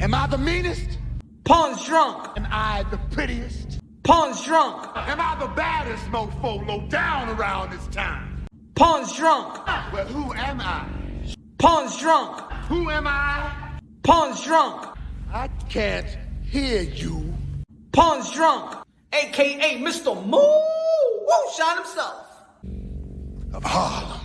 Am I the meanest? Pawn's drunk. Am I the prettiest? Pawn's drunk. Am I the baddest mofo low down around this town? Pawn's drunk. Well, who am I? Pawn's drunk. Who am I? Pawn's drunk. I can't hear you. Pawn's drunk. AKA Mr. Moo Woo Shot himself. Of Harlem.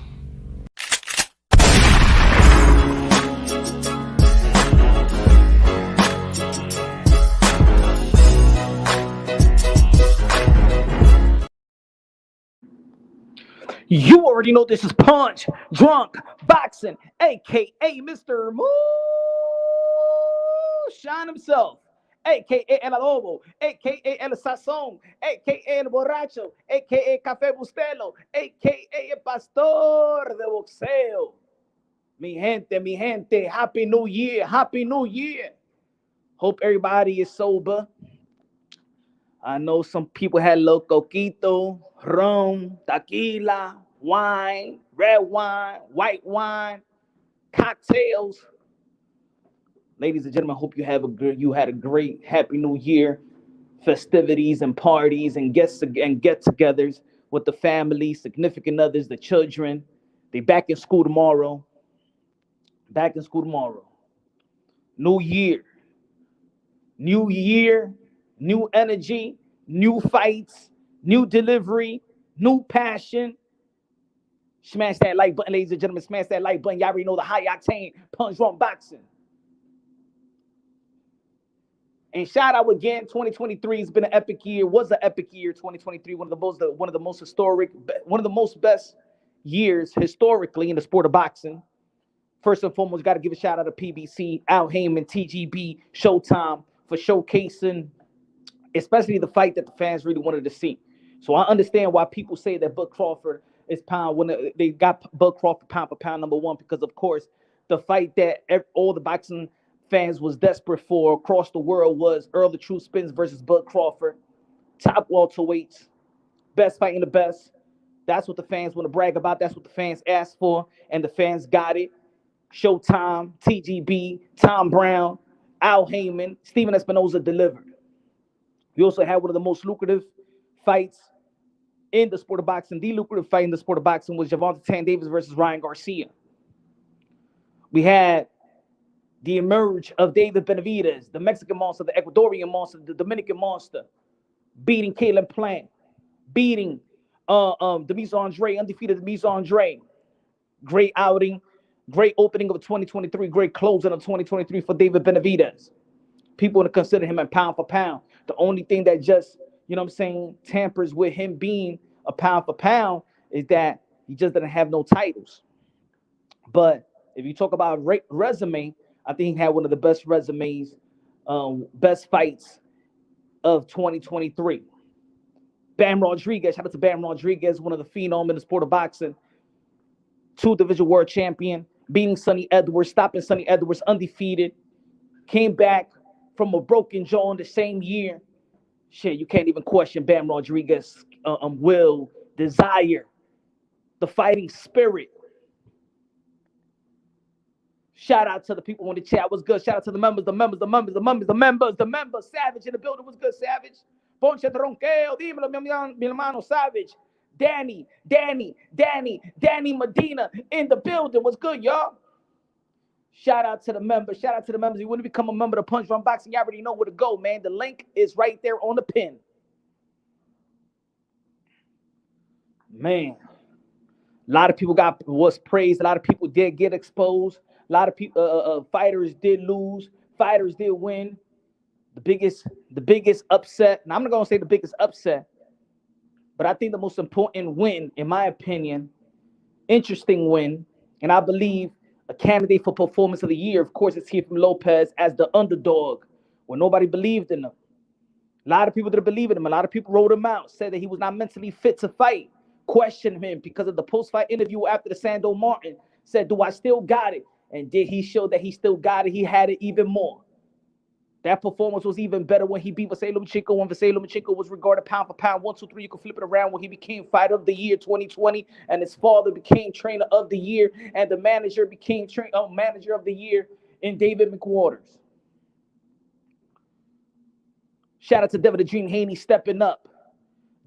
You already know this is Punch Drunk Boxing, aka Mr. Moo Shine himself, aka El Lobo, aka El Sazón, aka El Borracho, aka Café Bustelo, aka El Pastor de Boxeo. Mi gente, Happy New Year, Happy New Year. Hope everybody is sober. I know some people had little coquito, rum, tequila, wine, red wine, white wine, cocktails. Ladies and gentlemen, hope you had a great Happy New Year, festivities and parties and get-togethers with the family, significant others, the children. They back in school tomorrow. New year, new energy, new fights, new delivery, new passion. Smash that like button, ladies and gentlemen. Smash that like button. Y'all already know the high octane Punch Drunk Boxing. And shout out again, 2023 has been an epic year. Was an epic year. 2023, one of the most historic, one of the most best years historically in the sport of boxing. First and foremost, got to give a shout out to PBC, Al Heyman, TGB, Showtime for showcasing, especially the fight that the fans really wanted to see. So I understand why people say that Bud Crawford is pound when they got Bud Crawford pound for pound number one, because of course the fight that all the boxing fans was desperate for across the world was Earl the True Spence versus Bud Crawford, top welterweights, best fighting the best. That's what the fans want to brag about. That's what the fans asked for, and the fans got it. Showtime, TGB, Tom Brown, Al Heyman, Steven Espinoza delivered. We also had one of the most lucrative fights in the sport of boxing. The lucrative fight in the sport of boxing was Gervonta Tank Davis versus Ryan Garcia. We had the emerge of David Benavidez, the Mexican monster, the Ecuadorian monster, the Dominican monster, beating Caleb Plant, beating Demise Andre, undefeated Demise Andre. Great outing, great opening of 2023, great closing of 2023 for David Benavidez. People want to consider him a pound for pound. The only thing that just, tampers with him being a pound for pound is that he just didn't have no titles. But if you talk about resume, I think he had one of the best resumes, best fights of 2023. Bam Rodriguez, shout out to Bam Rodriguez, one of the phenom in the sport of boxing. 2-division world champion, beating Sonny Edwards, stopping Sonny Edwards undefeated. Came back from a broken jaw in the same year. Shit, you can't even question Bam Rodriguez' will, desire, the fighting spirit. Shout out to the people in the chat. Was good. Shout out to the members. Savage in the building. Was good, Savage. Ponche Tronqueo. Dímelo, mi hermano Savage. Danny Medina in the building. Was good, y'all. Shout out to the members. You want to become a member of Punch Drunk Boxing, you already know where to go, man. The link is right there on the pin. Man, a lot of people was praised. A lot of people did get exposed. A lot of people, fighters did lose. Fighters did win. The biggest upset, and I'm not going to say the biggest upset, but I think the most important win, in my opinion, interesting win, and I believe a candidate for performance of the year, of course, it's Teofimo Lopez as the underdog, when nobody believed in him. A lot of people didn't believe in him. A lot of people wrote him out, said that he was not mentally fit to fight, questioned him because of the post-fight interview after the Sando Martin, said, do I still got it? And did he show that he still got it? He had it even more. That performance was even better when he beat Vasily Lomachenko, when Vasily Lomachenko was regarded pound for pound, 1, 2, 3. You can flip it around when he became Fighter of the Year 2020, and his father became Trainer of the Year, and the manager became Manager of the Year in David McWaters. Shout out to Devin the Dream Haney stepping up.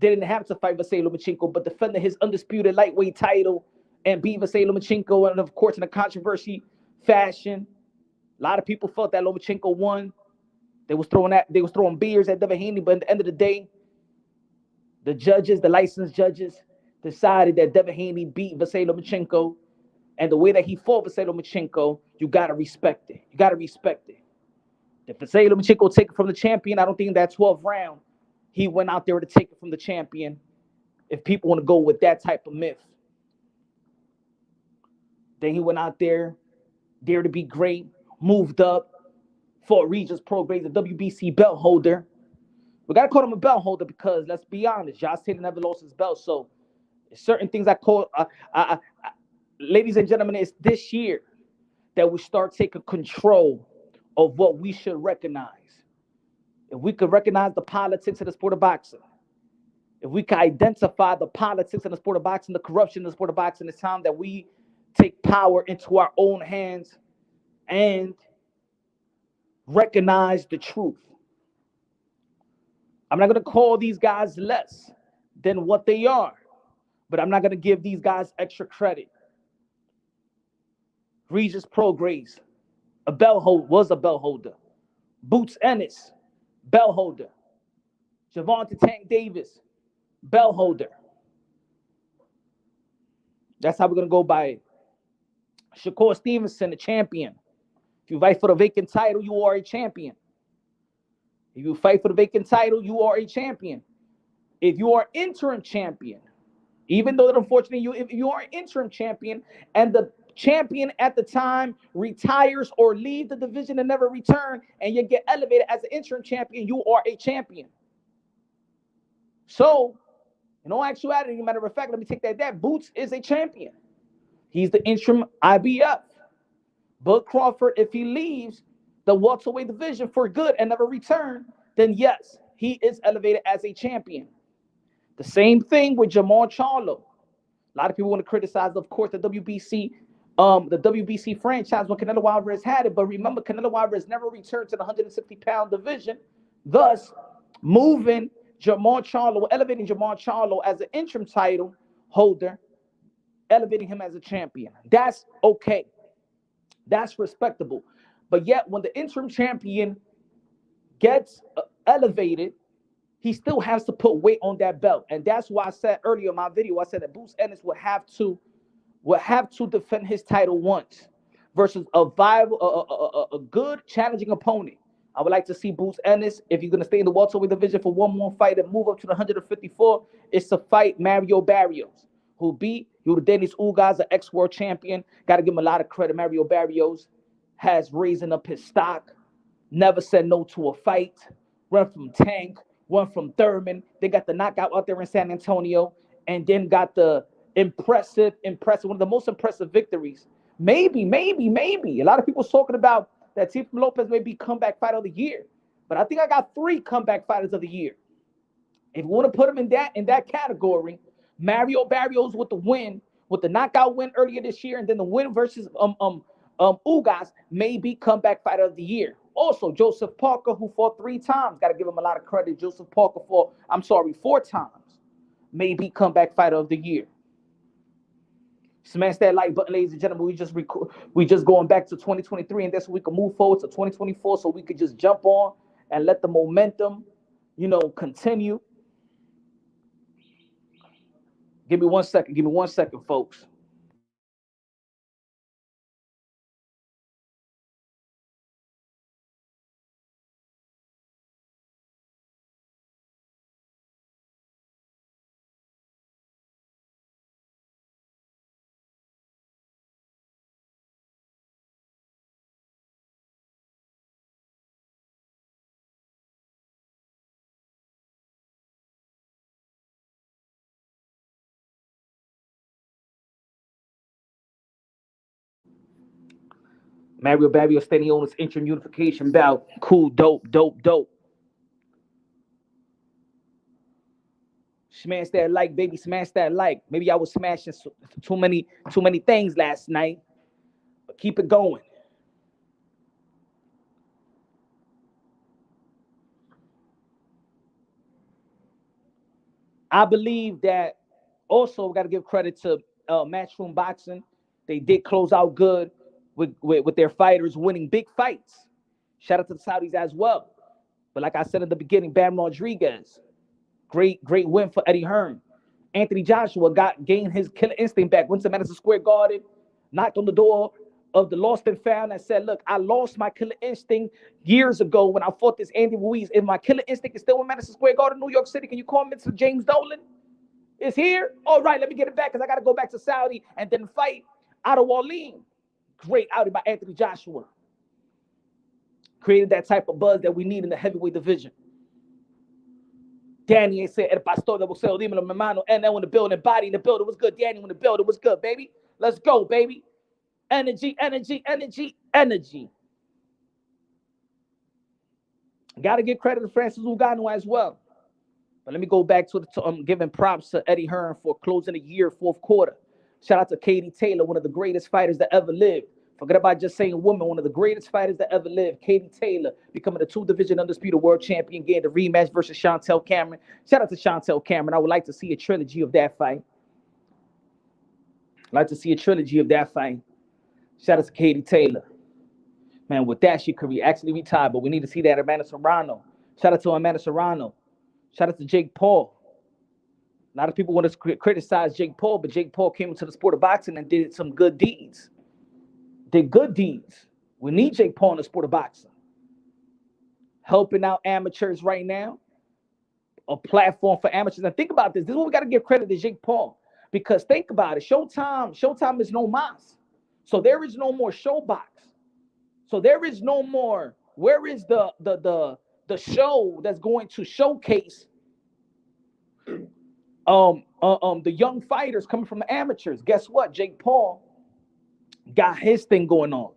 Didn't have to fight Vasily Lomachenko, but defending his undisputed lightweight title and beat Vasily Lomachenko, and of course in a controversy fashion. A lot of people felt that Lomachenko won. They was throwing beers at Devin Haney, but at the end of the day, the judges, the licensed judges, decided that Devin Haney beat Vasily Lomachenko, and the way that he fought Vasily Lomachenko, you gotta respect it. You gotta respect it. If Vasily Lomachenko take it from the champion, I don't think that 12th round he went out there to take it from the champion. If people want to go with that type of myth, then he went out there, dared to be great, moved up, fought Regis Prograis, the WBC belt holder. We gotta call him a belt holder because let's be honest, Josh Taylor never lost his belt. So certain things I call, ladies and gentlemen, it's this year that we start taking control of what we should recognize. If we could recognize the politics of the sport of boxing, if we could identify the politics of the sport of boxing, the corruption in the sport of boxing, it's time that we take power into our own hands and recognize the truth. I'm not going to call these guys less than what they are, but I'm not going to give these guys extra credit. Regis Prograis, was a belt holder. Boots Ennis, belt holder. Gervonta Tank Davis, belt holder. That's how we're going to go by it. Shakur Stevenson, the champion. If you fight for the vacant title, you are a champion. If you fight for the vacant title, you are a champion. If you are interim champion, even though that unfortunately if you are interim champion and the champion at the time retires or leave the division and never return, and you get elevated as an interim champion, you are a champion. So, in all actuality, matter of fact, let me take that Boots is a champion. He's the interim IBF. Bud Crawford, if he leaves the welterweight division for good and never return, then yes, he is elevated as a champion. The same thing with Jamal Charlo. A lot of people want to criticize, of course, the WBC franchise when Canelo Alvarez had it, but remember, Canelo Alvarez never returned to the 160-pound division, thus moving Jamal Charlo, elevating Jamal Charlo as an interim title holder, elevating him as a champion. That's okay. That's respectable. But yet, when the interim champion gets elevated, he still has to put weight on that belt. And that's why I said earlier in my video, I said that Boots Ennis would have to defend his title once versus a viable, a good challenging opponent. I would like to see Boots Ennis, if you're going to stay in the welterweight division for one more fight and move up to the 154, it's to fight Mario Barrios, who beat Dennis Ugas, an ex-world champion. Got to give him a lot of credit. Mario Barrios has raising up his stock, never said no to a fight, went from Tank, went from Thurman. They got the knockout out there in San Antonio, and then got the impressive, one of the most impressive victories. Maybe. A lot of people talking about that Teofimo Lopez may be comeback fighter of the year. But I think I got 3 comeback fighters of the year. If you want to put them in that category, Mario Barrios with the win, with the knockout win earlier this year, and then the win versus Ugas may be comeback fighter of the year. Also, Joseph Parker, who fought 3 times, got to give him a lot of credit. Joseph Parker fought, 4 times, may be comeback fighter of the year. Smash that like button, ladies and gentlemen. We just going back to 2023, and that's so we can move forward to 2024, so we could just jump on and let the momentum, continue. Give me 1 second. Give me 1 second, folks. Mario Barrios standing on his interim unification bout. Cool, dope. Smash that like, baby. Smash that like. Maybe I was smashing too many things last night, but keep it going. I believe that also we got to give credit to Matchroom Boxing. They did close out good with their fighters winning big fights. Shout out to the Saudis as well. But like I said in the beginning, Bam Rodriguez, great win for Eddie Hearn. Anthony Joshua gained his killer instinct back. Went to Madison Square Garden, knocked on the door of the lost and found, and said, "Look, I lost my killer instinct years ago when I fought this Andy Ruiz. If my killer instinct is still in Madison Square Garden, New York City, can you call Mr. James Dolan? Is here? All right, let me get it back because I got to go back to Saudi and then fight out of Wallin." Great outing by Anthony Joshua. Created that type of buzz that we need in the heavyweight division. Danny said, "El pastor de boxeo, dímelo, mi hermano." And then when the building, body in the building was good. Danny, when the building was good, baby. Let's go, baby. Energy. Got to give credit to Francis Ngannou as well. But let me go back to giving props to Eddie Hearn for closing the year, fourth quarter. Shout out to Katie Taylor, one of the greatest fighters that ever lived. Forget about just saying woman, one of the greatest fighters that ever lived. Katie Taylor becoming the 2-division undisputed world champion, getting the rematch versus Chantel Cameron. Shout out to Chantel Cameron. I would like to see a trilogy of that fight. Shout out to Katie Taylor. Man, with that, she could actually retire, but we need to see that Amanda Serrano. Shout out to Amanda Serrano. Shout out to Jake Paul. A lot of people want to criticize Jake Paul, but Jake Paul came into the sport of boxing and did some good deeds. Did good deeds. We need Jake Paul in the sport of boxing. Helping out amateurs right now. A platform for amateurs. And think about this. This is what we got to give credit to Jake Paul. Because think about it. Showtime is no mas. So there is no more showbox. So there is no more. Where is the show that's going to showcase the young fighters coming from the amateurs? Guess what? Jake Paul got his thing going on.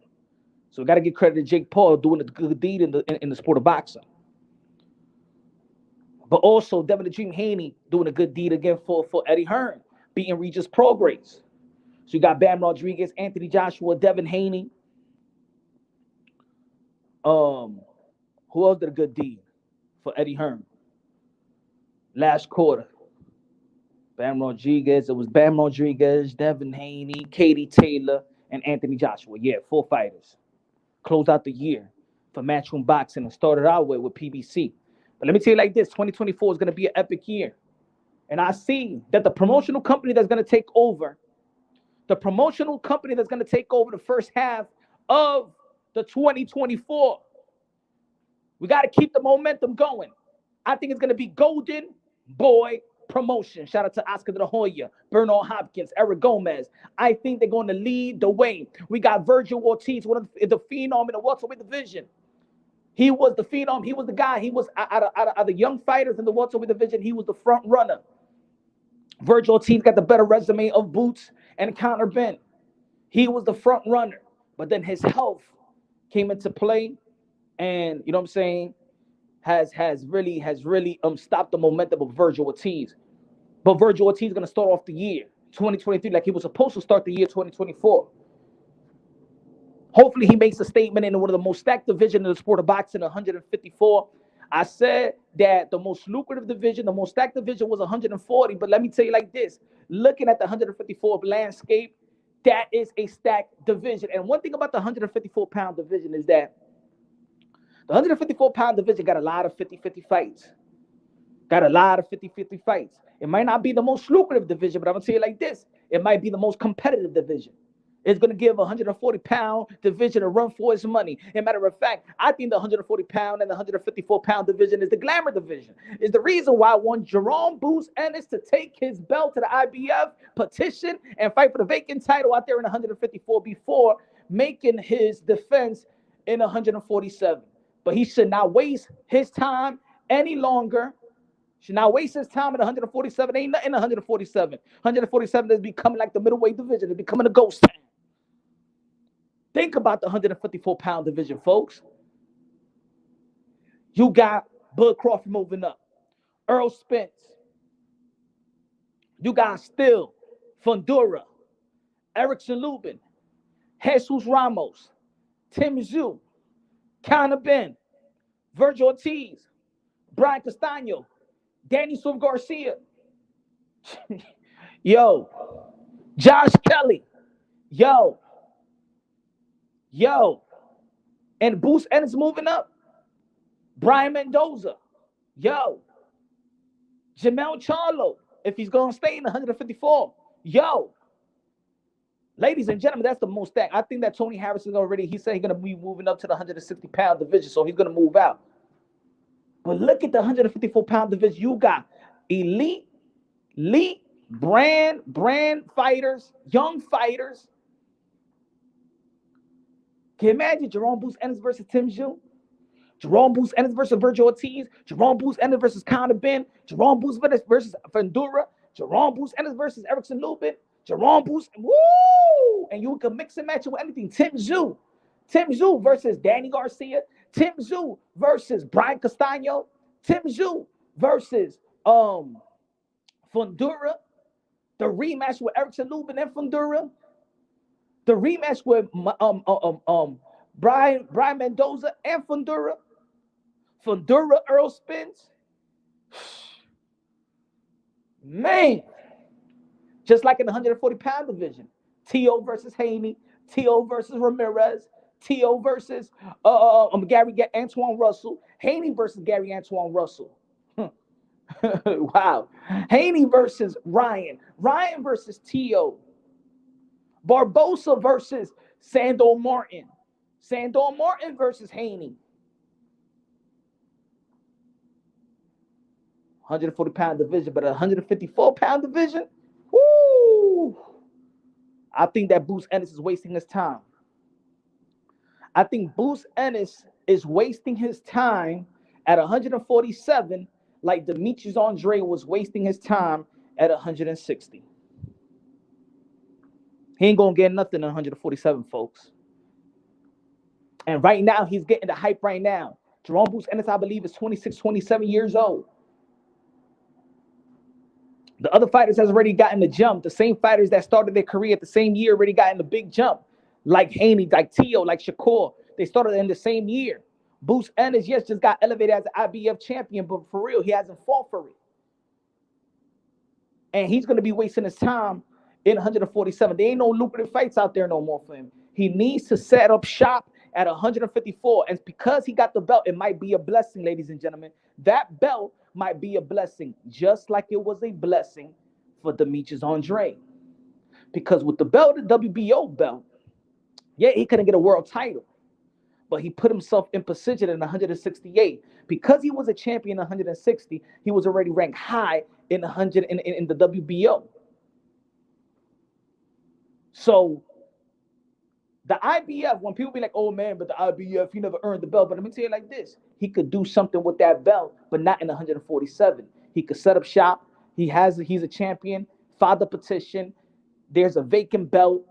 So we got to give credit to Jake Paul doing a good deed in the sport of boxing. But also Devin the Dream Haney doing a good deed again for Eddie Hearn, beating Regis Prograis. So you got Bam Rodriguez, Anthony Joshua, Devin Haney. Who else did a good deed for Eddie Hearn? Last quarter. Bam Rodriguez. It was Bam Rodriguez, Devin Haney, Katie Taylor, and Anthony Joshua. Yeah, 4 fighters. Closed out the year for Matchroom Boxing and started out with PBC. But let me tell you like this, 2024 is going to be an epic year. And I see that the promotional company that's going to take over, the first half of the 2024, we got to keep the momentum going. I think it's going to be Golden Boy Promotion. Shout out to Oscar De La Hoya, Bernard Hopkins, Eric Gomez. I think they're going to lead the way. We got Virgil Ortiz, one of the phenom in the welterweight division. He was the phenom. He was the guy. He was out of the young fighters in the welterweight division. He was the front runner. Virgil Ortiz got the better resume of Boots and Conor Benn. He was the front runner, but then his health came into play, and you know what I'm saying, has really stopped the momentum of Virgil Ortiz. But Virgil Ortiz is going to start off the year 2023 like he was supposed to start the year 2024. Hopefully he makes a statement in one of the most stacked divisions in the sport of boxing, 154. I said that the most lucrative division, the most stacked division was 140. But let me tell you like this, looking at the 154 landscape, that is a stacked division. And one thing about the 154-pound division is that the 154-pound division got a lot of 50-50 fights. It might not be the most lucrative division, but I'm going to tell you like this, it might be the most competitive division. It's going to give a 140-pound division a run for its money. As a matter of fact, I think the 140-pound and the 154-pound division is the glamour division. It's the reason why I want Jerome Boots Ennis to take his belt to the IBF, petition, and fight for the vacant title out there in 154 before making his defense in 147. But he should not waste his time any longer. Should not waste his time at 147. Ain't nothing 147. 147 is becoming like the middleweight division. It's becoming a ghost town. Think about the 154-pound division, folks. You got Bud Crawford moving up. Earl Spence. You got Still, Fundura, Erickson Lubin, Jesus Ramos, Tim Zhu, Conor Benn, Virgil Ortiz, Brian Castano, Danny Silva Garcia, Yo, Josh Kelly. Yo, yo. And Boost Ennis moving up. Brian Mendoza. Yo. Jamel Charlo, if he's going to stay in 154. Yo. Ladies and gentlemen, that's the most stacked. I think that Tony Harrison already, he said he's going to be moving up to the 160-pound division, so he's going to move out. But look at the 154-pound division. You got elite brand fighters, young fighters. Can you imagine Jerome Boost Ennis versus Tim Zhu? Jerome Boost Ennis versus Virgil Ortiz. Jerome Boost Ennis versus Conor Ben. Jerome Boost Ennis versus Fundura. Jerome Boost Ennis versus Erickson Lubin. Jerome Boost, woo! And you can mix and match it with anything. Tim Zhu versus Danny Garcia. Tim Zhu versus Brian Castano. Tim Zhu versus Fundura. The rematch with Erickson Lubin and Fundura. The rematch with Brian Mendoza and Fundura. Fundura Earl Spence. Man. Just like in the 140-pound division. T.O. versus Haney. T.O. versus Ramirez. T.O. versus Gary Antoine Russell. Haney versus Gary Antoine Russell. Wow. Haney versus Ryan. Ryan versus T.O. Barbosa versus Sandor Martin. Sandor Martin versus Haney. 140-pound division, but a 154-pound division? Woo! I think that Boost Ennis is wasting his time. I think Boost Ennis is wasting his time at 147 like Demetrius Andre was wasting his time at 160. He ain't going to get nothing at 147, folks. And right now, he's getting the hype right now. Jerome Boost Ennis, I believe, is 26, 27 years old. The other fighters has already gotten the jump. The same fighters that started their career at the same year already gotten the big jump. Like Haney, like T.O., like Shakur. They started in the same year. Boost Ennis, yes, just got elevated as an IBF champion, but for real, he hasn't fought for it. And he's going to be wasting his time in 147. There ain't no lucrative fights out there no more for him. He needs to set up shop at 154. And because he got the belt, it might be a blessing, ladies and gentlemen. That belt might be a blessing, just like it was a blessing for Demetrius Andre. Because with the belt, the WBO belt, yeah, he couldn't get a world title. But he put himself in position in 168. Because he was a champion in 160, he was already ranked high in the WBO. So the IBF, when people be like, oh man, but the IBF, he never earned the belt. But let me tell you like this. He could do something with that belt, but not in 147. He could set up shop. He's a champion, file the petition. There's a vacant belt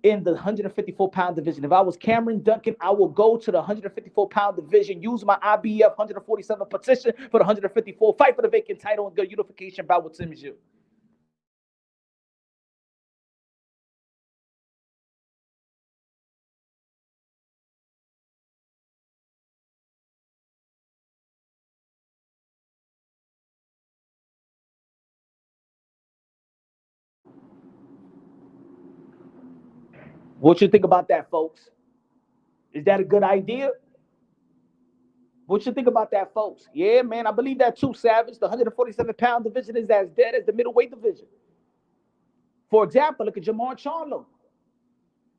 in the 154-pound division. If I was Cameron Duncan, I will go to the 154-pound division, use my IBF 147 petition for the 154, fight for the vacant title, and go unification bout with Tim Zhu. What you think about that, folks? Is that a good idea? What you think about that, folks? Yeah, man, I believe that too, Savage. The 147-pound division is as dead as the middleweight division. For example, look at Jamar Charlo.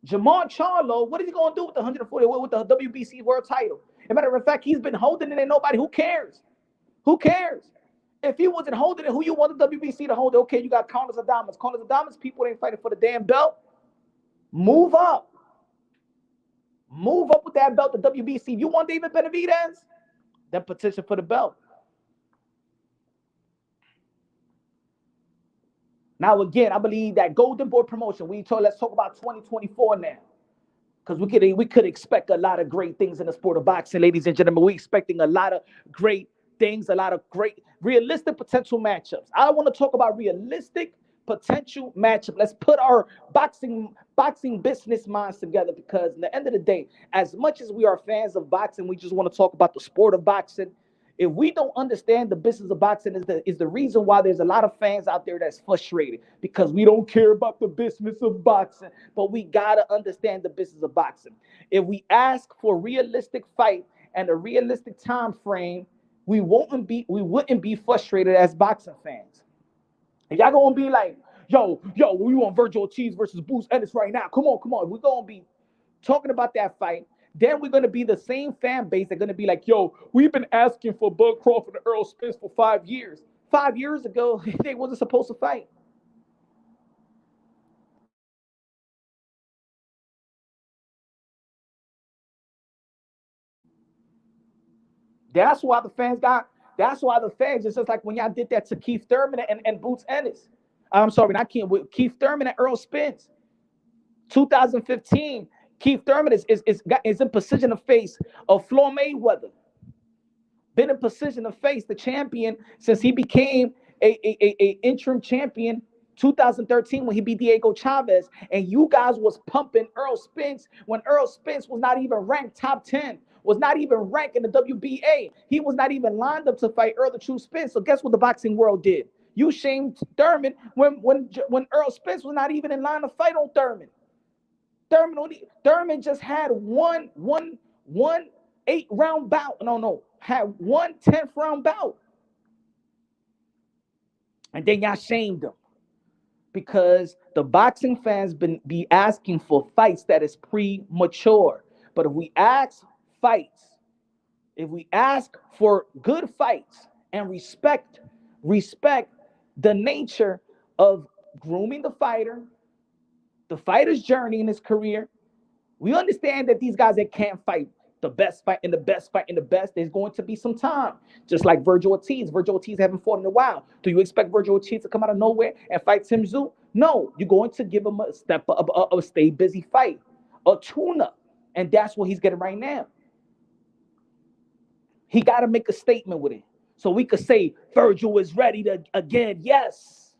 Jamar Charlo, what is he going to do with the 140, with the WBC world title? As a matter of fact, he's been holding it and nobody. Who cares? Who cares? If he wasn't holding it, who you want the WBC to hold it? Okay, you got Carlos Adames. Carlos Adames, people ain't fighting for the damn belt. Move up. Move up with that belt, the WBC. You want David Benavidez? Then petition for the belt. Now, again, I believe that Golden Boy promotion, let's talk about 2024 now. Because we could expect a lot of great things in the sport of boxing, ladies and gentlemen. We're expecting a lot of great things, a lot of great realistic potential matchups. I want to talk about realistic potential matchup. Let's put our boxing business minds together, because at the end of the day, as much as we are fans of boxing, we just want to talk about the sport of boxing. If we don't understand the business of boxing, is the reason why there's a lot of fans out there that's frustrated because we don't care about the business of boxing. But we gotta understand the business of boxing. If we ask for realistic fight and a realistic time frame, we wouldn't be frustrated as boxing fans. If y'all gonna be like, yo, we want Virgil Ortiz versus Bruce Ennis right now. Come on. We're gonna be talking about that fight. Then we're gonna be the same fan base that's gonna be like, yo, we've been asking for Bud Crawford and Earl Spence for 5 years. 5 years ago, they wasn't supposed to fight. That's why the fans got. That's why the fans. It's just like when y'all did that to Keith Thurman and Boots Ennis. I'm sorry, not Keith Thurman and Earl Spence. 2015. Keith Thurman is in position to face a Floyd Mayweather. Been in position to face the champion since he became a interim champion 2013 when he beat Diego Chavez. And you guys was pumping Earl Spence when Earl Spence was not even ranked top 10, was not even ranked in the WBA. He was not even lined up to fight Earl the True Spence. So guess what the boxing world did? You shamed Thurman when Earl Spence was not even in line to fight on Thurman. Thurman just had one 8-round bout. Had 1 10th round bout. And then y'all shamed him. Because the boxing fans be asking for fights that is premature. But if we ask for good fights and respect the nature of grooming the fighter's journey in his career, we understand that these guys that can't fight the best fight and the best fight and the best, there's going to be some time. Just like Virgil Ortiz. Virgil Ortiz haven't fought in a while. Do you expect Virgil Ortiz to come out of nowhere and fight Tim Tszyu? No, you're going to give him a stay busy fight, a tune-up. And that's what he's getting right now. He got to make a statement with it. So we could say Virgil is ready to again. Yes.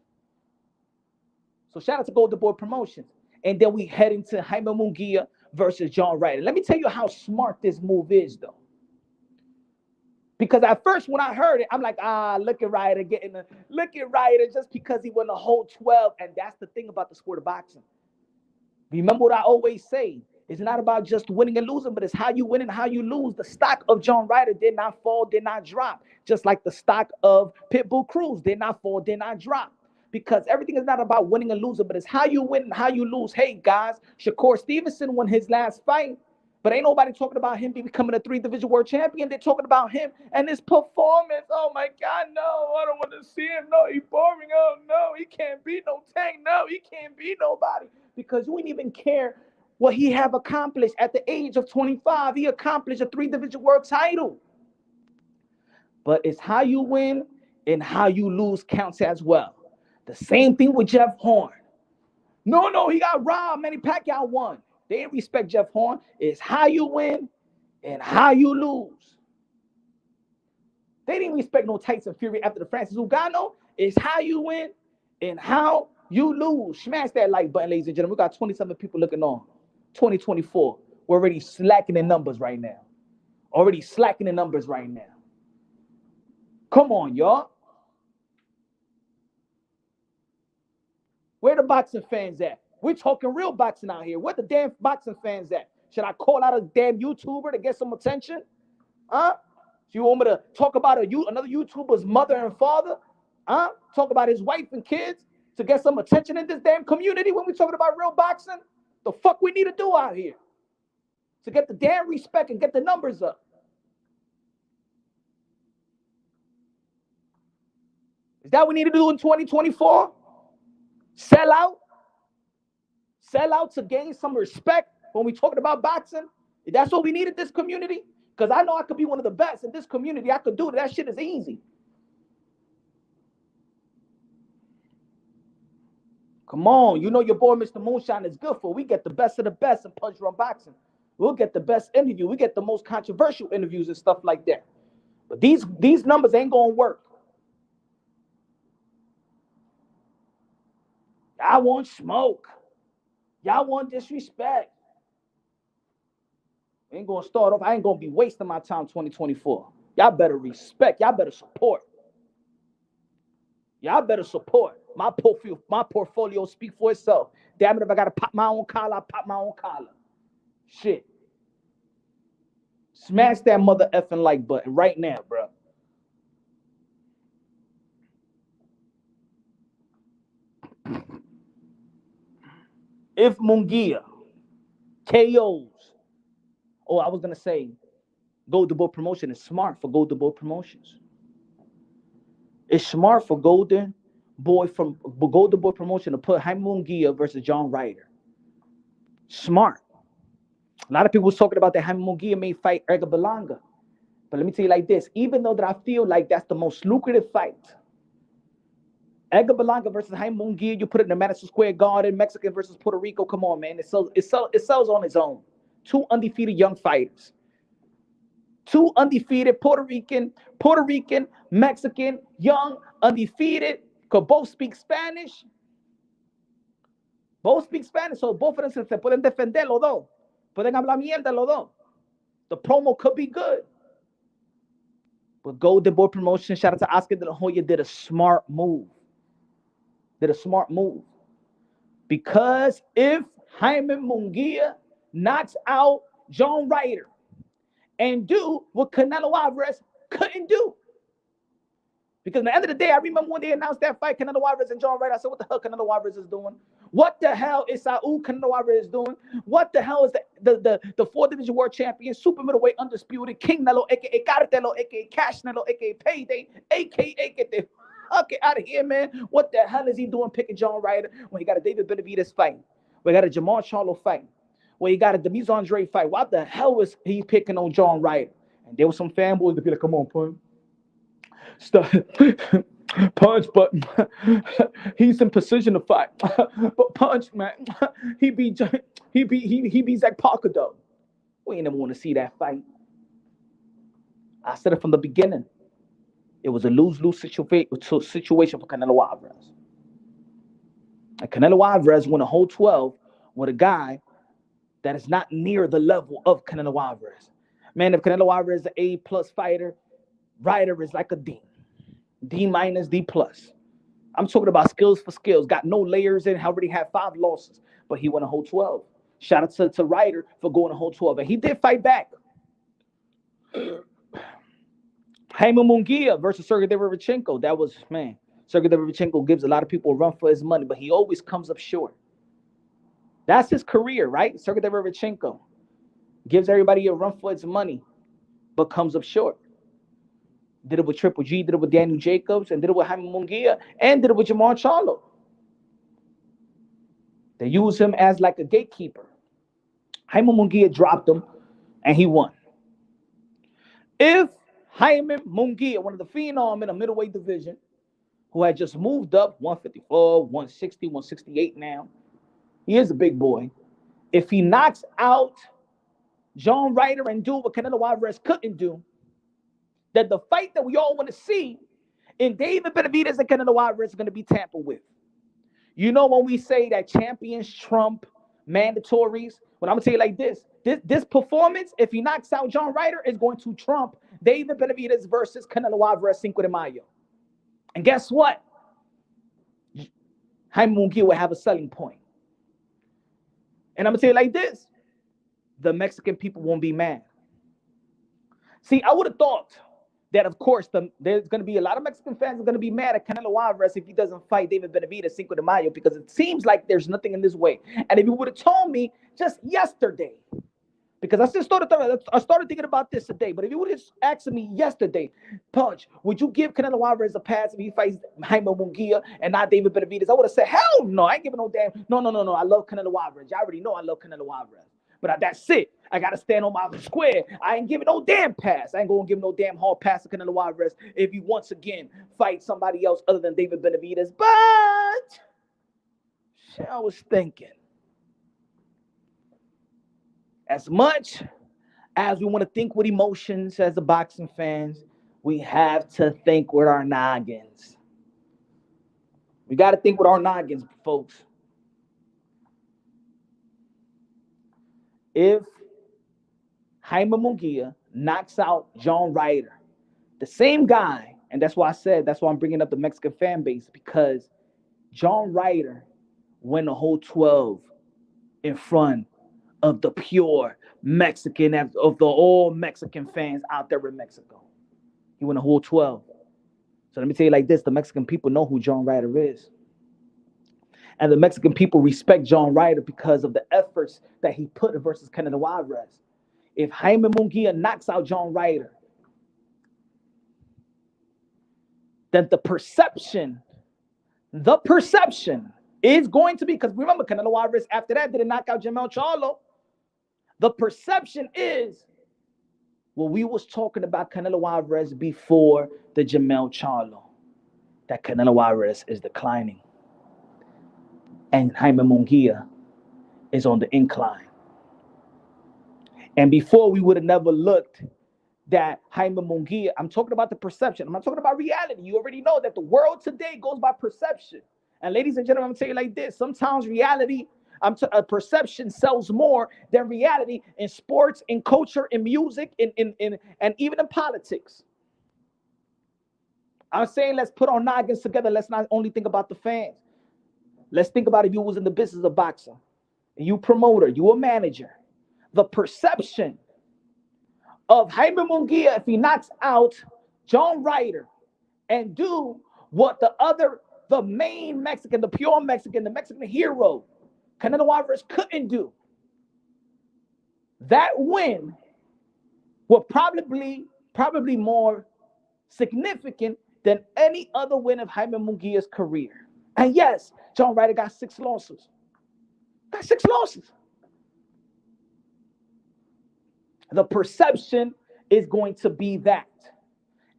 So shout out to Golden Boy Promotions. And then we head into Jaime Munguia versus John Ryder. Let me tell you how smart this move is, though. Because at first, when I heard it, I'm like, look at Ryder just because he won the whole 12. And that's the thing about the sport of boxing. Remember what I always say. It's not about just winning and losing, but it's how you win and how you lose. The stock of John Ryder did not fall, did not drop. Just like the stock of Pitbull Cruz did not fall, did not drop. Because everything is not about winning and losing, but it's how you win and how you lose. Hey, guys, Shakur Stevenson won his last fight, but ain't nobody talking about him becoming a 3-division world champion. They're talking about him and his performance. Oh, my God, no, I don't want to see him. No, he's boring. Oh, no, he can't beat no Tank. No, he can't beat nobody. Because you wouldn't even care what he have accomplished at the age of 25. He accomplished a 3-division world title. But it's how you win and how you lose counts as well. The same thing with Jeff Horn. No, he got robbed. Manny Pacquiao won. They didn't respect Jeff Horn. It's how you win and how you lose. They didn't respect no Tyson Fury after the Francis Ngannou. It's how you win and how you lose. Smash that like button, ladies and gentlemen. We got 27 people looking on. 2024. We're already slacking in numbers right now. Come on, y'all. Where the boxing fans at? We're talking real boxing out here. Where the damn boxing fans at? Should I call out a damn YouTuber to get some attention? Huh? So you want me to talk about another YouTuber's mother and father? Huh? Talk about his wife and kids to get some attention in this damn community when we're talking about real boxing? The fuck we need to do out here to get the damn respect and get the numbers up? Is that what we need to do in 2024? Sell out to gain some respect when we're talking about boxing? If that's what we need in this community? Because I know I could be one of the best in this community. I could do it. That shit is easy. Come on. You know your boy Mr. Moonshine is good for. We get the best of the best in Punch Drunk Boxing. We'll get the best interview. We get the most controversial interviews and stuff like that. But these numbers ain't going to work. Y'all want smoke. Y'all want disrespect. Ain't going to start off. I ain't going to be wasting my time 2024. Y'all better respect. Y'all better support. Y'all better support. My portfolio speak for itself. Damn it, if I gotta pop my own collar, I pop my own collar. Shit. Smash that mother effing like button right now, bro. If Munguia KOs, oh, I was gonna say, Golden Boy Promotion is smart for Golden Boy Promotions. It's smart for Golden Boy Promotion to put Jaime Munguia versus John Ryder. Smart. A lot of people was talking about that Jaime Munguia may fight Edgar Berlanga. But let me tell you like this, even though that I feel like that's the most lucrative fight, Edgar Berlanga versus Jaime Munguia, you put it in the Madison Square Garden, Mexican versus Puerto Rico, come on, man. It sells on its own. Two undefeated young fighters. Two undefeated Puerto Rican, Mexican, young, undefeated, could both speak Spanish. Both speak Spanish, so both of them se pueden defender los dos. Pueden hablar mierda los dos. The promo could be good. But Golden Boy Promotion, shout out to Oscar de la Hoya, did a smart move. Because if Jaime Munguia knocks out John Ryder and do what Canelo Alvarez couldn't do. Because at the end of the day, I remember when they announced that fight, Canelo Alvarez and John Ryder, I said, what the hell Canelo Alvarez is doing? What the hell is Saul Canelo Alvarez doing? What the hell is the 4-division world champion, super middleweight undisputed, King Nelo, a.k.a. Cartelo, a.k.a. Cash Nelo, a.k.a. Payday, a.k.a. get the fuck out of here, man. What the hell is he doing picking John Ryder when he got a David Benavidez fight? We got a Jamal Charlo fight. Where he got a Demise Andre fight. Why the hell was he picking on John Ryder? And there was some fanboys that be like, come on, Punch. Stop. Punch, but he's in position to fight. But Punch, man, he beat Zach Parker, though. We ain't never want to see that fight. I said it from the beginning. It was a lose-lose situation for Canelo Alvarez. And Canelo Alvarez won a whole 12 with a guy that is not near the level of Canelo Alvarez. Man, if Canelo Alvarez is an A+ fighter, Ryder is like a D. D-, D+. I'm talking about skills for skills. Got no layers in. Already had 5 losses, but he won a whole 12. Shout out to Ryder for going a whole 12. And he did fight back. Jaime Munguia versus Sergey Derevchenko. That was, man, Sergey Derevchenko gives a lot of people a run for his money, but he always comes up short. That's his career, right? Sergey Derevchenko gives everybody a run for his money, but comes up short. Did it with Triple G, did it with Daniel Jacobs, and did it with Jaime Munguia, and did it with Jamal Charlo. They use him as like a gatekeeper. Jaime Munguia dropped him, and he won. If Jaime Munguia, one of the phenom in the middleweight division, who had just moved up 154, 160, 168 now, he is a big boy. If he knocks out John Ryder and do what Canelo Alvarez couldn't do, that the fight that we all want to see in David Benavidez and Canelo Alvarez is going to be tampered with. You know when we say that champions trump mandatories? Well, I'm going to tell you like this. This performance, if he knocks out John Ryder, is going to trump David Benavidez versus Canelo Alvarez Cinco de Mayo. And guess what? Jaime Munguia will have a selling point. And I'm going to tell you like this. The Mexican people won't be mad. See, I would have thought that, of course, there's going to be a lot of Mexican fans are going to be mad at Canelo Alvarez if he doesn't fight David Benavidez Cinco de Mayo, because it seems like there's nothing in this way. And if you would have told me just yesterday, because I started thinking about this today, but if you would have asked me yesterday, Punch, would you give Canelo Alvarez a pass if he fights Jaime Munguia and not David Benavidez? I would have said, hell no, I ain't giving no damn. No. I love Canelo Alvarez. I already know I love Canelo Alvarez. But that's it. I got to stand on my square. I ain't giving no damn pass. I ain't going to give no damn hard pass to Canelo Alvarez if he once again fights somebody else other than David Benavidez. But shit, I was thinking, as much as we want to think with emotions as the boxing fans, we have to think with our noggins. We got to think with our noggins, folks. If Jaime Munguia knocks out John Ryder The same guy, and that's why I'm bringing up the Mexican fan base, because John Ryder went a whole 12 in front of the pure Mexican, of the all Mexican fans out there in Mexico. He went a whole 12. So let me tell you like this, the Mexican people know who John Ryder is. And the Mexican people respect John Ryder because of the efforts that he put versus Canelo Alvarez. If Jaime Munguia knocks out John Ryder, then the perception is going to be, because remember, Canelo Alvarez after that didn't knock out Jamel Charlo. The perception is, well, we was talking about Canelo Alvarez before the Jamel Charlo, that Canelo Alvarez is declining. And Jaime Munguia is on the incline. And before, we would have never looked that Jaime Munguia, I'm talking about the perception. I'm not talking about reality. You already know that the world today goes by perception. And ladies and gentlemen, I'm telling you like this. Sometimes reality, perception sells more than reality in sports, in culture, in music, and even in politics. I'm saying let's put our noggins together. Let's not only think about the fans. Let's think about if you was in the business of boxing, and you promoter, you a manager. The perception of Jaime Munguia, if he knocks out John Ryder and do what the main Mexican, the pure Mexican, the Mexican hero, Canelo Alvarez couldn't do, that win will probably more significant than any other win of Jaime Munguia's career. And yes, John Ryder got 6 losses. The perception is going to be that.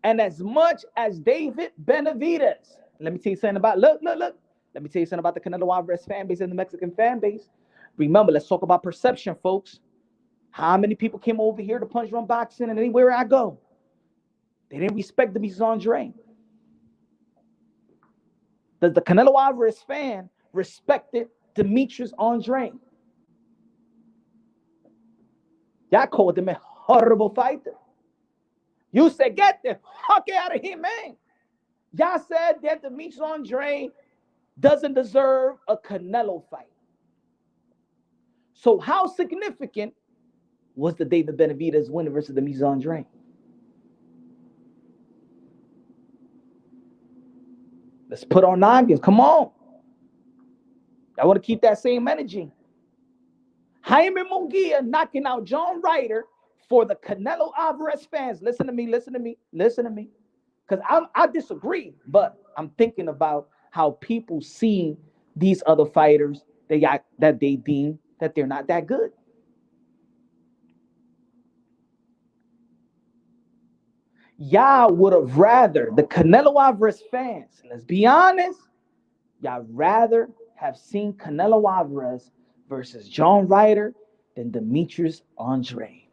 And as much as David Benavidez, let me tell you something about, look. Let me tell you something about the Canelo Alvarez fan base and the Mexican fan base. Remember, let's talk about perception, folks. How many people came over here to punch run boxing, and anywhere I go, they didn't respect the Demetrius Andre. Does the Canelo Alvarez fan respected Demetrius Andre? Y'all called him a horrible fighter. You said, get the fuck out of here, man. Y'all said that Demetrius Andre doesn't deserve a Canelo fight. So how significant was the David Benavidez win versus Demetrius Andre? Let's put our noggins. Come on. I want to keep that same energy. Jaime Munguia knocking out John Ryder for the Canelo Alvarez fans. Listen to me. Because I disagree, but I'm thinking about how people see these other fighters that they deem that they're not that good. Y'all would have rather, the Canelo Alvarez fans, let's be honest, y'all rather have seen Canelo Alvarez versus John Ryder than Demetrius Andre.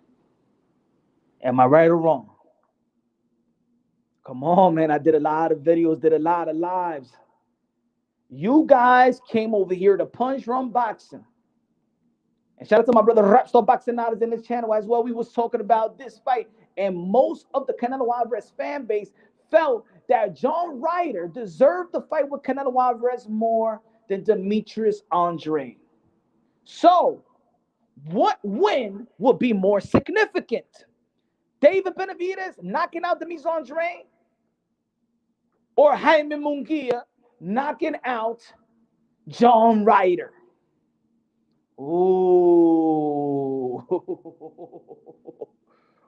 Am I right or wrong? Come on, man. I did a lot of videos, did a lot of lives. You guys came over here to punch run boxing. And shout out to my brother Rapstar Boxing Knowledge in this channel as well. We was talking about this fight. And most of the Canelo Alvarez fan base felt that John Ryder deserved the fight with Canelo Alvarez more than Demetrius Andre. So, what win would be more significant? David Benavidez knocking out Demetrius Andre, or Jaime Munguia knocking out John Ryder? Oh.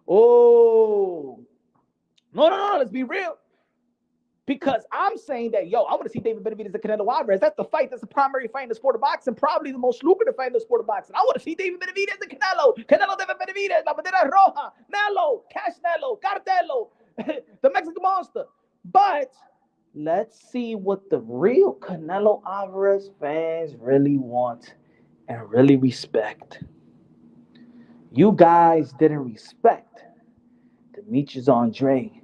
Oh. No, let's be real. Because I'm saying that, I want to see David Benavidez and Canelo Alvarez. That's the fight. That's the primary fight in the sport of boxing. Probably the most lucrative fight in the sport of boxing. I want to see David Benavidez and Canelo. Canelo, David Benavidez, La Bandera Roja, Nelo, Cash Nelo, Cartelo, the Mexican Monster. But let's see what the real Canelo Alvarez fans really want and really respect. You guys didn't respect Demetrius Andre.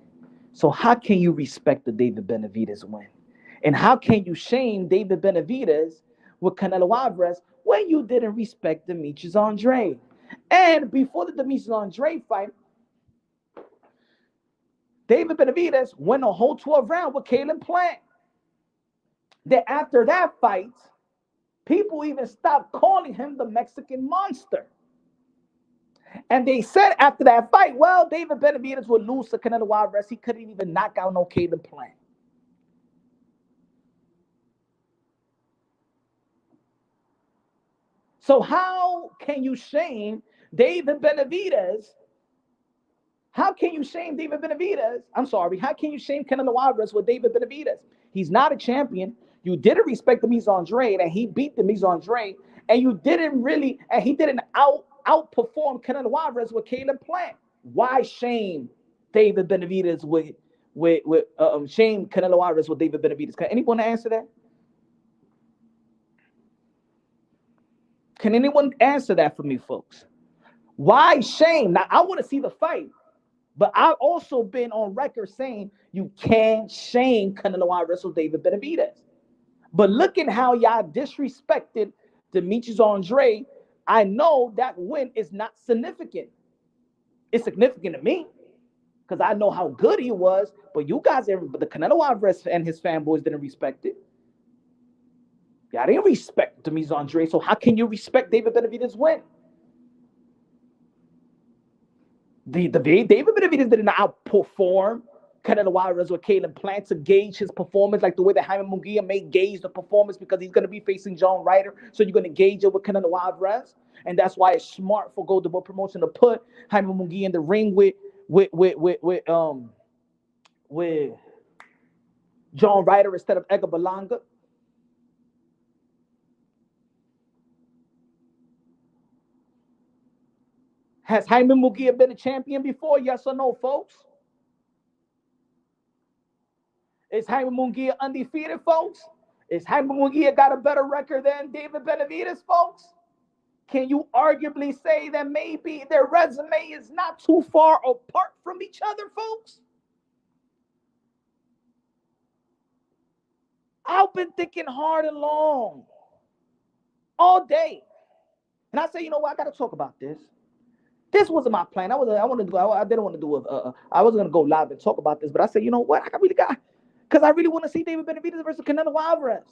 So how can you respect the David Benavidez win? And how can you shame David Benavidez with Canelo Alvarez when you didn't respect Demetrius Andre? And before the Demetrius Andre fight, David Benavidez went a whole 12 round with Caleb Plant. That after that fight, people even stopped calling him the Mexican Monster. And they said after that fight, well, David Benavidez would lose to Canelo Alvarez. He couldn't even knock out no Caleb Plant. So how can you shame David Benavidez? How can you shame David Benavidez? I'm sorry. How can you shame Canelo Alvarez with David Benavidez? He's not a champion. You didn't respect the Mise Andre, and he beat the Mise Andre, and he didn't outperform Canelo Alvarez with Caleb Plant. Why shame David Benavidez with shame Canelo Alvarez with David Benavidez? Can anyone answer that? Can anyone answer that for me, folks? Why shame? Now, I want to see the fight, but I've also been on record saying you can't shame Canelo Alvarez with David Benavidez. But look at how y'all disrespected Demetrius Andre. I know that win is not significant. It's significant to me because I know how good he was, but you guys, but the Canelo Alvarez and his fanboys didn't respect it. Y'all didn't respect Demetrius Andre, so how can you respect David Benavidez' win? David Benavidez didn't outperform Canelo Alvarez or Caleb Plant to gauge his performance like the way that Jaime Munguia may gauge the performance because he's going to be facing John Ryder. So you're going to gauge it with Canelo Alvarez. And that's why it's smart for Golden Boy Promotion to put Jaime Munguia in the ring with John Ryder instead of Edgar Berlanga. Has Jaime Munguia been a champion before? Yes or no, folks? Is Jaime Munguia undefeated, folks? Is Jaime Munguia got a better record than David Benavidez, folks? Can you arguably say that maybe their resume is not too far apart from each other, folks? I've been thinking hard and long all day. And I say, you know what? I got to talk about this. This wasn't my plan. I didn't want to do I wasn't going to go live and talk about this, but I said, you know what? Because I really want to see David Benavidez versus Canelo Alvarez.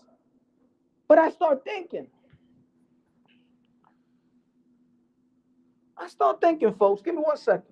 But I start thinking, folks. Give me 1 second.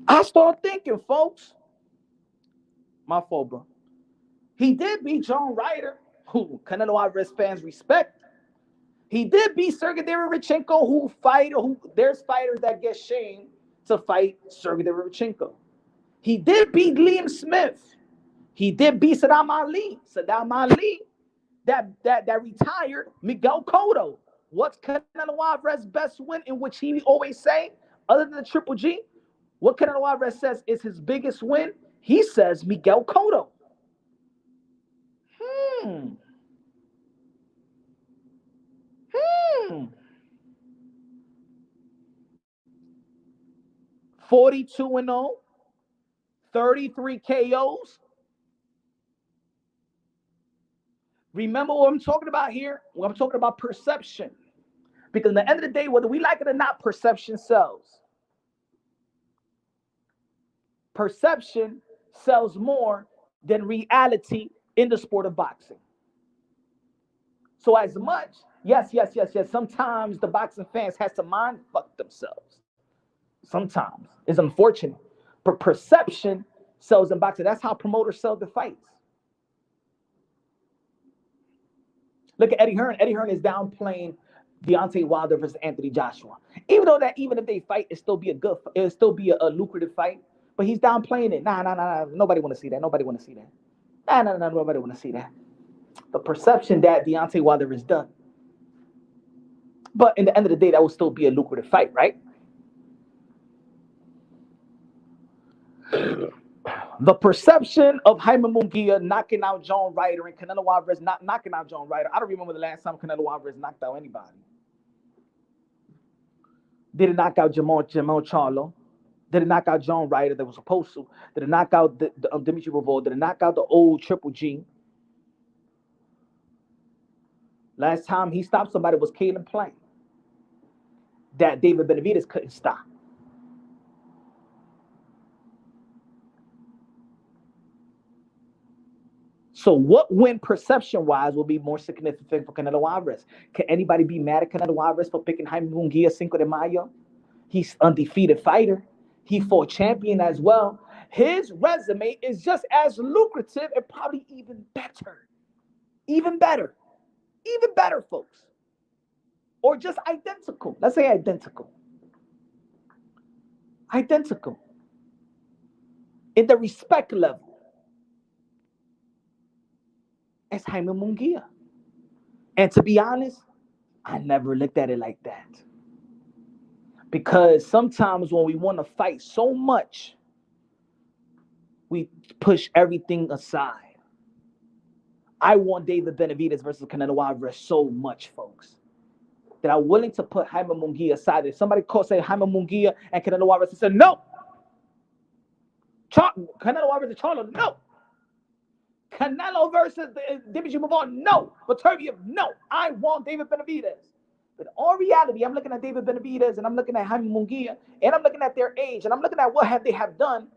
I start thinking, folks. My fault, bro. He did beat John Ryder, who Canelo Alvarez fans respect. He did beat Sergey Derevchenko, there's fighters that get shamed to fight Sergey Derevchenko. He did beat Liam Smith. He did beat Saddam Ali. That retired Miguel Cotto. What's Canelo Alvarez's best win, in which he always say, other than the Triple G? What Canelo Alvarez says is his biggest win? He says Miguel Cotto. 42-0, 33 KOs. Remember what I'm talking about here? When I'm talking about perception. Because at the end of the day, whether we like it or not, perception sells. Perception sells more than reality in the sport of boxing. So as much, yes, sometimes the boxing fans has to mind fuck themselves. Sometimes. It's unfortunate. But perception sells in boxing. That's how promoters sell the fights. Look at Eddie Hearn. Eddie Hearn is downplaying Deontay Wilder versus Anthony Joshua. Even if they fight, it'll still be a lucrative fight. But he's downplaying it. Nah. Nobody want to see that. Nobody want to see that. Nah. Nobody want to see that. The perception that Deontay Wilder is done. But in the end of the day, that will still be a lucrative fight, right? The perception of Jaime Munguia knocking out John Ryder and Canelo Alvarez not knocking out John Ryder. I don't remember the last time Canelo Alvarez knocked out anybody. Did it knock out Jamal Charlo? Did it knock out John Ryder that was supposed to? Did it knock out Dimitri Bivol? Did it knock out the old Triple G? Last time he stopped somebody was Caleb Plant. That David Benavidez couldn't stop. So what win perception-wise will be more significant for Canelo Alvarez? Can anybody be mad at Canelo Alvarez for picking Jaime Munguia Cinco de Mayo? He's undefeated fighter. He fought champion as well. His resume is just as lucrative and probably even better. Even better. Even better, folks. Or just identical. Let's say identical. Identical. In the respect level. As Jaime Munguia. And to be honest, I never looked at it like that. Because sometimes when we want to fight so much, we push everything aside. I want David Benavidez versus Canelo Alvarez so much, folks, that I'm willing to put Jaime Munguia aside. If somebody say Jaime Munguia and Canelo Alvarez, I said no. Canelo Alvarez and Charlo, no. Canelo versus Dimitri Bivol, no. Viterbi, no. I want David Benavidez. But in all reality, I'm looking at David Benavidez and I'm looking at Jaime Munguia and I'm looking at their age and I'm looking at what they have done.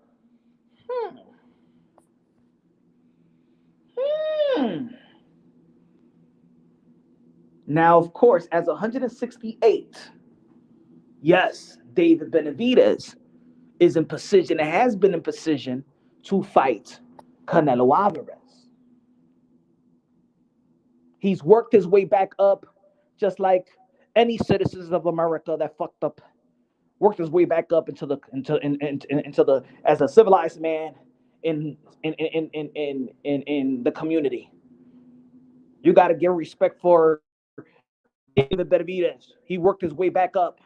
Now, of course, as 168, yes, David Benavidez is in position and has been in position to fight Canelo Alvarez. He's worked his way back up just like any citizens of America that fucked up, worked his way back up into the as a civilized man in the community. You got to give respect for David Benavidez. He worked his way back up.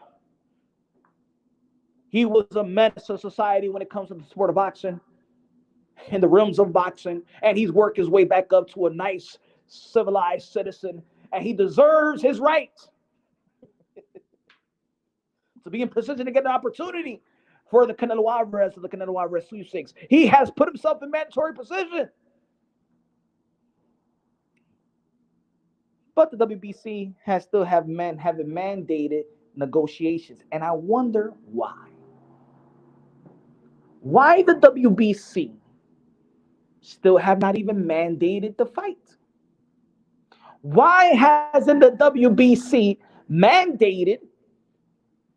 He was a menace to society when it comes to the sport of boxing, in the realms of boxing, and he's worked his way back up to a nice, civilized citizen, and he deserves his right to be in position to get an opportunity for the Canelo Alvarez or the Canelo Alvarez sweepstakes. He has put himself in mandatory position. But the WBC has still haven't mandated negotiations, and I wonder why. Why the WBC still have not even mandated the fight? Why hasn't the WBC mandated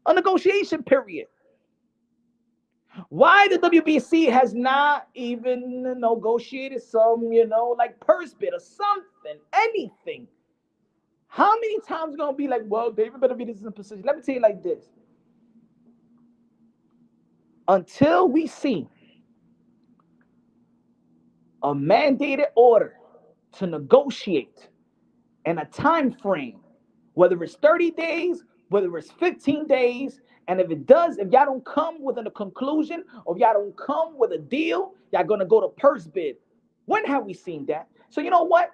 a negotiation period? Why the WBC has not even negotiated some, like purse bid or something, anything? How many times are going to be like, well, David Benavidez is in position? Let me tell you like this. Until we see a mandated order to negotiate and a time frame, whether it's 30 days, whether it's 15 days, and if y'all don't come with a conclusion, or if y'all don't come with a deal, y'all going to go to purse bid. When have we seen that? So you know what?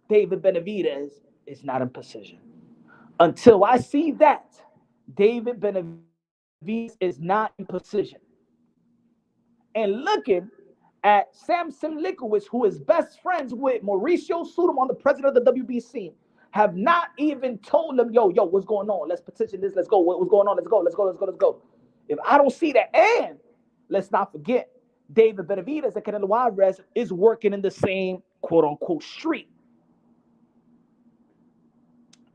David Benavidez is not in position. Until I see that, David Benavidez is not in position. And looking at Samson Likowitz, who is best friends with Mauricio Sudom, the president of the WBC, have not even told them, yo, what's going on? Let's petition this. Let's go. What's going on? Let's go. If I don't see that, and let's not forget, David Benavidez and Canelo Alvarez is working in the same quote-unquote street.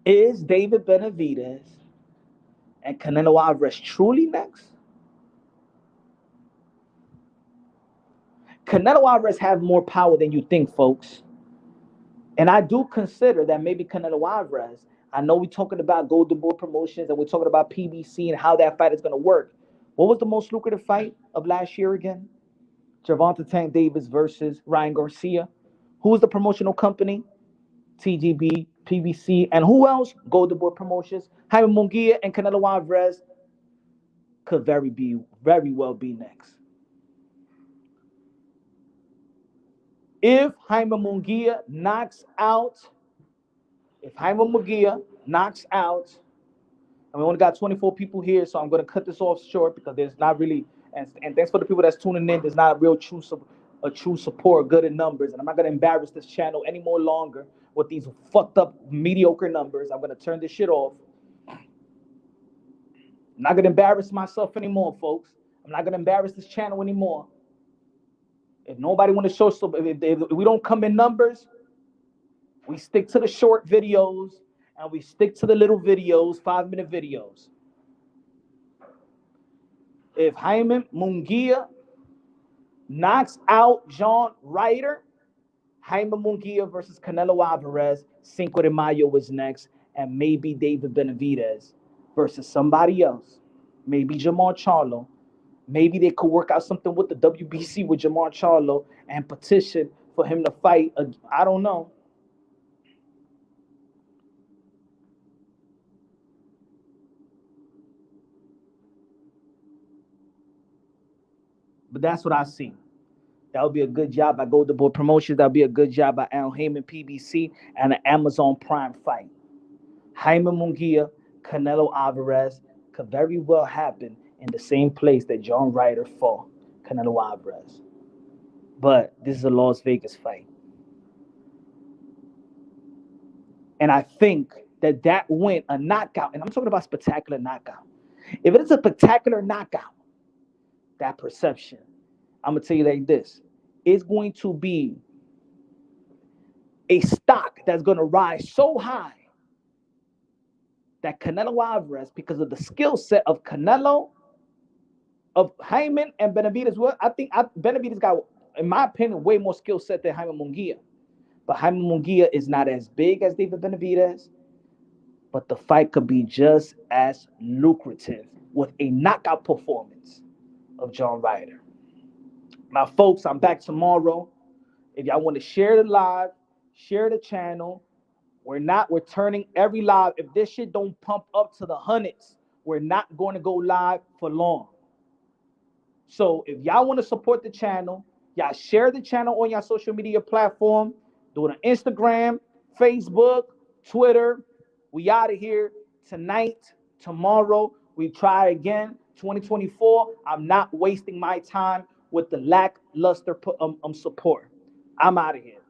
Is David Benavidez and Canelo Alvarez truly next? Canelo Alvarez have more power than you think, folks. And I do consider that maybe Canelo Alvarez, I know we're talking about Golden Boy Promotions and we're talking about PBC and how that fight is going to work. What was the most lucrative fight of last year again? Gervonta Tank Davis versus Ryan Garcia. Who was the promotional company? TGB, PBC, and who else? Golden Boy Promotions. Jaime Munguia and Canelo Alvarez could very well be next. If Jaime Munguia knocks out, and we only got 24 people here, so I'm going to cut this off short because there's not really, and thanks for the people that's tuning in. There's not a real true support, good in numbers, and I'm not going to embarrass this channel any more longer with these fucked up mediocre numbers. I'm going to turn this shit off. I'm not going to embarrass myself anymore, folks. I'm not going to embarrass this channel anymore. If nobody want to show, if we don't come in numbers, we stick to the short videos and we stick to the little videos, 5-minute videos. If Jaime Munguia knocks out Ryder, Jaime Munguia versus Canelo Alvarez, Cinco de Mayo is next, and maybe David Benavidez versus somebody else, maybe Jamar Charlo. Maybe they could work out something with the WBC with Jamar Charlo and petition for him to fight. I don't know. But that's what I see. That would be a good job by Golden Boy Promotions. That would be a good job by Al Heyman PBC and an Amazon Prime fight. Jaime Munguia, Canelo Alvarez could very well happen in the same place that John Ryder fought Canelo Alvarez. But this is a Las Vegas fight. And I think that win, a knockout, and I'm talking about spectacular knockout. If it is a spectacular knockout, that perception, I'm going to tell you like this, it's going to be a stock that's going to rise so high that Canelo Alvarez, because of the skill set of Canelo, of Jaime and Benavidez, well, I think Benavidez got, in my opinion, way more skill set than Jaime Munguia. But Jaime Munguia is not as big as David Benavidez, but the fight could be just as lucrative with a knockout performance of John Ryder. Now, folks, I'm back tomorrow. If y'all want to share the live, share the channel. We're turning every live. If this shit don't pump up to the hundreds, we're not going to go live for long. So if y'all want to support the channel, y'all share the channel on your social media platform. Do it on Instagram, Facebook, Twitter. We out of here tonight, tomorrow. We try again. 2024. I'm not wasting my time with the lackluster support. I'm out of here.